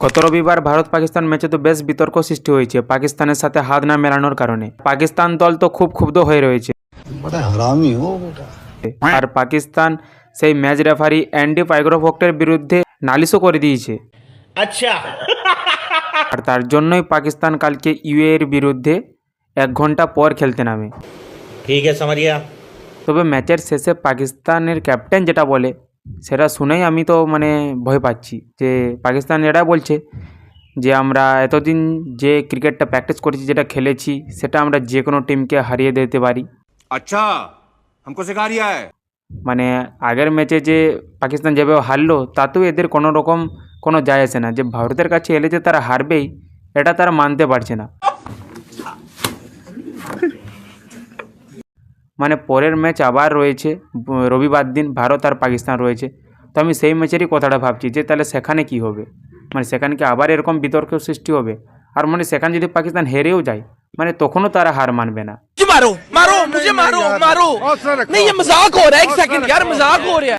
গত রবিবার ভারত পাকিস্তান ম্যাচে তো বেশ বিতর্ক সৃষ্টি হয়েছে পাকিস্তানের সাথে হাত না মেলানোর কারণে। পাকিস্তান দল তো খুব ক্ষুব্ধ হয়ে রয়েছে, আর পাকিস্তান সেই ম্যাচ রেফারি অ্যান্ডি পাইগ্রোভক্টের বিরুদ্ধে নালিশও করে দিয়েছে। আচ্ছা, আর তার জন্যই পাকিস্তান কালকে ইউএর বিরুদ্ধে 1 ঘন্টা পর খেলতে নামে। ঠিক আছে समझिए। তবে ম্যাচের শেষে পাকিস্তানের ক্যাপ্টেন যেটা বলে সেটা শুনেই আমি তো ভয় পাচ্ছি। যে পাকিস্তান এটা বলছে যে আমরা এতদিন যে ক্রিকেটটা প্র্যাকটিস করেছি, যেটা খেলেছি, সেটা আমরা যে কোনো টিমকে হারিয়ে দিতে পারি। अच्छा हमको सिखा रिया है। আগের ম্যাচে যে পাকিস্তান যেভাবে হারলো তাতেও এদের কোনো রকম কোনো যায় আসে না। যে ভারতের কাছে এলে যে তারা হারবেই, এটা তারা মানতে পারছে না। পরের ম্যাচ আবার রয়েছে রবিবার দিন, ভারত আর পাকিস্তান রয়েছে। তো আমি সেই ম্যাচেরই কথাটা ভাবছি যে তাহলে সেখানে কি হবে। সেখানে কি আবার এরকম বিতর্ক সৃষ্টি হবে? আর সেখানে যদি পাকিস্তান হেরেও যায়, তখনও তারা হার মানবে না। मारो मारो मुझे मारो मारो नहीं, ये मजाक हो रहा है। एक सेकंड यार, मजाक हो रहा है।